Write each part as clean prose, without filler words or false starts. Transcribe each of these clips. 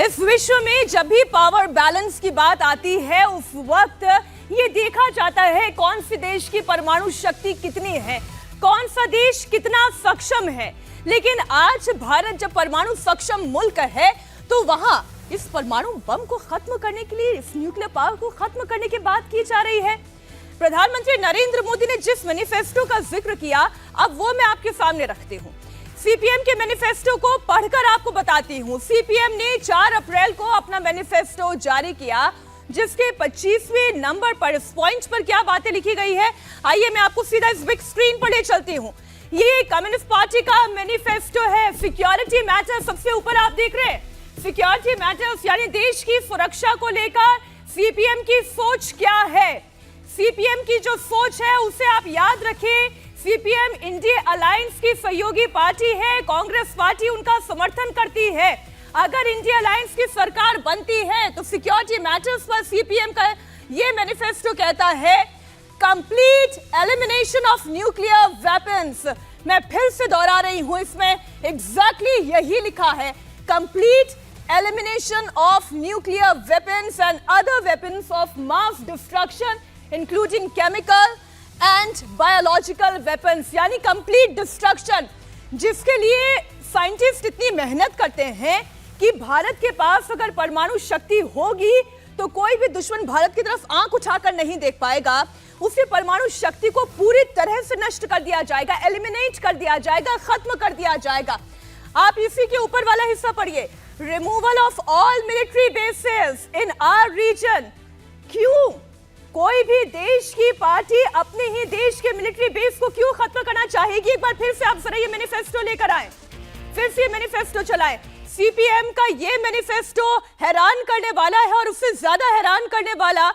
इस विश्व में जब भी पावर बैलेंस की बात आती है उस वक्त ये देखा जाता है कौन से देश की परमाणु शक्ति कितनी है, कौन सा देश कितना सक्षम है। लेकिन आज भारत जब परमाणु सक्षम मुल्क है तो वहां इस परमाणु बम को खत्म करने के लिए, इस न्यूक्लियर पावर को खत्म करने की बात की जा रही है। प्रधानमंत्री नरेंद्र मोदी ने जिस मैनिफेस्टो का जिक्र किया, अब वो मैं आपके सामने रखती हूँ। सीपीएम के मैनिफेस्टो को पढ़कर आपको बताती हूँ। सीपीएम ने 4 अप्रैल को अपना मैनिफेस्टो जारी किया, जिसके 25वें नंबर पर इस पॉइंट पर क्या बातें लिखी गई है, आइए मैं आपको सीधा इस बिग स्क्रीन पर ले चलती हूँ। ये कम्युनिस्ट पार्टी का मैनिफेस्टो है। सिक्योरिटी मैटर्स सबसे ऊपर आप देख रहे हैं। सिक्योरिटी मैटर्स यानी देश की सुरक्षा को लेकर सीपीएम की सोच क्या है। सीपीएम की जो सोच है उसे आप याद रखें। सीपीएम इंडिया अलायंस की सहयोगी पार्टी है, कांग्रेस पार्टी उनका समर्थन करती है। अगर इंडिया अलायंस की सरकार बनती है तो सिक्योरिटी मैटर्स पर सीपीएम का ये मैनिफेस्टो कहता है complete elimination of nuclear weapons. मैं फिर से दोहरा रही हूं, इसमें एग्जैक्टली यही लिखा है, complete elimination of nuclear weapons and other weapons of mass destruction including chemical and biological weapons, यानी कंप्लीट डिस्ट्रक्शन, जिसके लिए साइंटिस्ट इतनी मेहनत करते हैं कि भारत के पास अगर परमाणु शक्ति होगी तो कोई भी दुश्मन भारत की तरफ आंख उठाकर नहीं देख पाएगा। उसी परमाणु शक्ति को पूरी तरह से नष्ट कर दिया जाएगा, एलिमिनेट कर दिया जाएगा, खत्म कर दिया जाएगा। आप इसी के ऊपर वाला हिस्सा पढ़िए, removal of all military bases in our region. क्यों कोई भी देश की पार्टी अपने ही देश के मिलिट्री बेस को क्यों खत्म करना चाहेगी? एक बार फिर से आप जरा ये मैनिफेस्टो लेकर आए, फिर से ये मैनिफेस्टो चलाएं। सीपीएम का ये मैनिफेस्टो हैरान करने वाला है और उससे ज्यादा हैरान करने वाला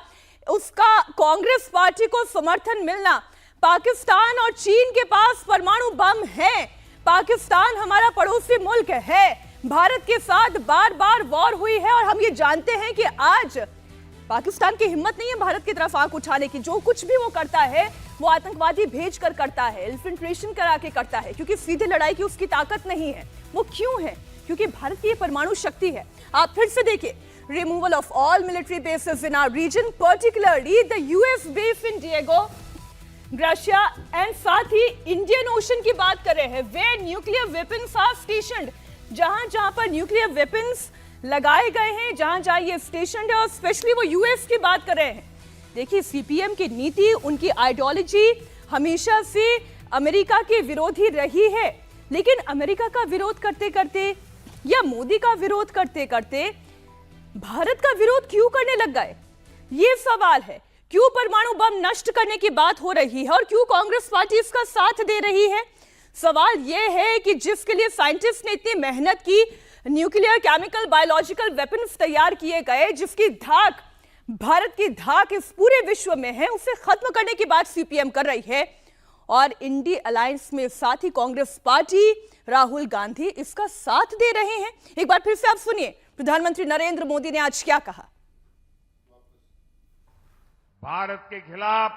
उसका कांग्रेस पार्टी को समर्थन मिलना। पाकिस्तान और चीन के पास परमाणु बम है। पाकिस्तान हमारा पड़ोसी मुल्क है, भारत के साथ बार बार वॉर हुई है और हम ये जानते हैं कि आज पाकिस्तान की हिम्मत नहीं है भारत की तरफ आंख उठाने की। जो कुछ भी वो करता है वो आतंकवादी भेज कर करता है, इन्फिल्ट्रेशन करा के करता है, क्योंकि सीधे लड़ाई की उसकी ताकत नहीं है। वो क्यों है? क्योंकि भारत की ये परमाणु शक्ति है। आप फिर से देखिए, removal of all military bases in our region, particularly the US base in Diego Garcia, and साथ ही इंडियन ओशन की बात कर रहे हैं, where nuclear weapons are stationed, जहां जहां पर न्यूक्लियर वेपन्स लगाए गए हैं, जहां जहां ये स्टेशन्ड है, और स्पेशली वो यूएस की बात कर रहे हैं। देखिए, सीपीएम की नीति, उनकी आइडियोलॉजी हमेशा से अमेरिका के विरोधी रही है, लेकिन अमेरिका का विरोध करते करते या मोदी का विरोध करते करते भारत का विरोध क्यों करने लग गए? ये सवाल है। क्यों परमाणु बम नष्ट करने की बात हो रही है और क्यों कांग्रेस पार्टी इसका साथ दे रही है? सवाल यह है कि जिसके लिए साइंटिस्ट ने इतनी मेहनत की, न्यूक्लियर, केमिकल, बायोलॉजिकल वेपन्स तैयार किए गए, जिसकी धाक, भारत की धाक इस पूरे विश्व में है, उसे खत्म करने की बात सीपीएम कर रही है। और इंडी अलायंस में साथ ही कांग्रेस पार्टी, राहुल गांधी इसका साथ दे रहे हैं। एक बार फिर से आप सुनिए, प्रधानमंत्री नरेंद्र मोदी ने आज क्या कहा। भारत के खिलाफ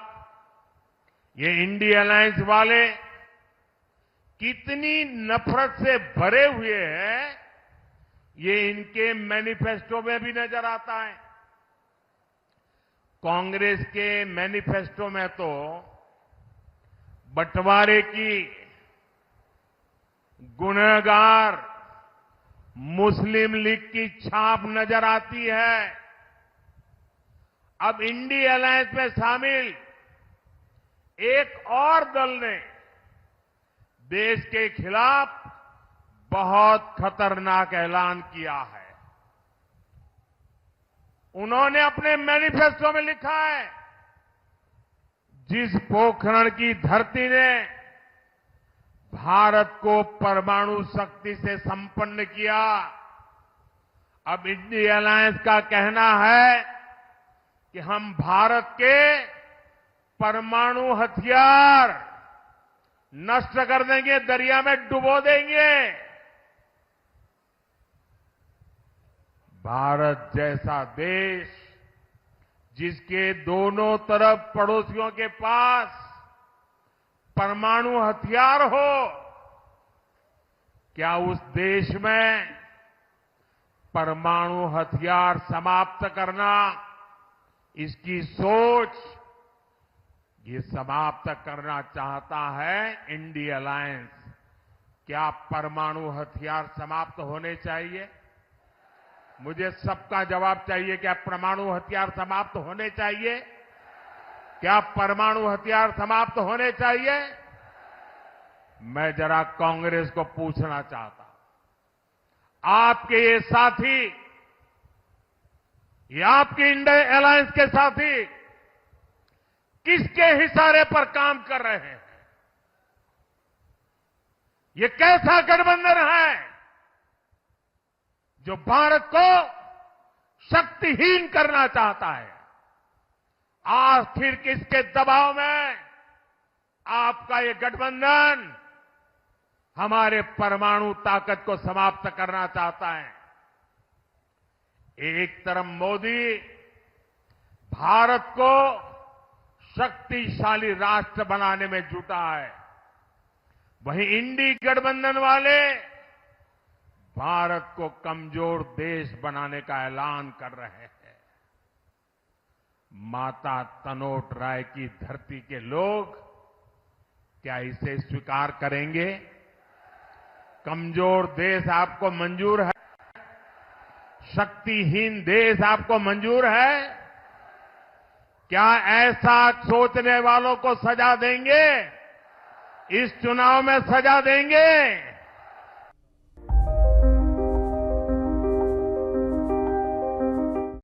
ये इंडिया अलायंस वाले कितनी नफरत से भरे हुए हैं, ये इनके मैनिफेस्टो में भी नजर आता है। कांग्रेस के मैनिफेस्टो में तो बंटवारे की गुनहगार मुस्लिम लीग की छाप नजर आती है। अब इंडिया अलायंस में शामिल एक और दल ने देश के खिलाफ बहुत खतरनाक ऐलान किया है। उन्होंने अपने मैनिफेस्टो में लिखा है, जिस पोखरण की धरती ने भारत को परमाणु शक्ति से संपन्न किया, अब इंडिया अलायंस का कहना है कि हम भारत के परमाणु हथियार नष्ट कर देंगे, दरिया में डुबो देंगे। भारत जैसा देश जिसके दोनों तरफ पड़ोसियों के पास परमाणु हथियार हो, क्या उस देश में परमाणु हथियार समाप्त करना, इसकी सोच, ये समाप्त करना चाहता है इंडिया अलायंस। क्या परमाणु हथियार समाप्त होने चाहिए? मुझे सबका जवाब चाहिए। क्या परमाणु हथियार समाप्त होने चाहिए? क्या परमाणु हथियार समाप्त होने चाहिए? मैं जरा कांग्रेस को पूछना चाहता हूं, आपके ये साथी, ये आपके इंडिया अलायंस के साथी किसके इशारे पर काम कर रहे हैं? ये कैसा गठबंधन है जो भारत को शक्तिहीन करना चाहता है? आखिर किसके दबाव में आपका ये गठबंधन हमारे परमाणु ताकत को समाप्त करना चाहता है? एक तरफ मोदी भारत को शक्तिशाली राष्ट्र बनाने में जुटा है, वहीं इंडी गठबंधन वाले भारत को कमजोर देश बनाने का ऐलान कर रहे हैं। माता तनोट राय की धरती के लोग क्या इसे स्वीकार करेंगे? कमजोर देश आपको मंजूर है? शक्तिहीन देश आपको मंजूर है? क्या ऐसा सोचने वालों को सजा देंगे? इस चुनाव में सजा देंगे?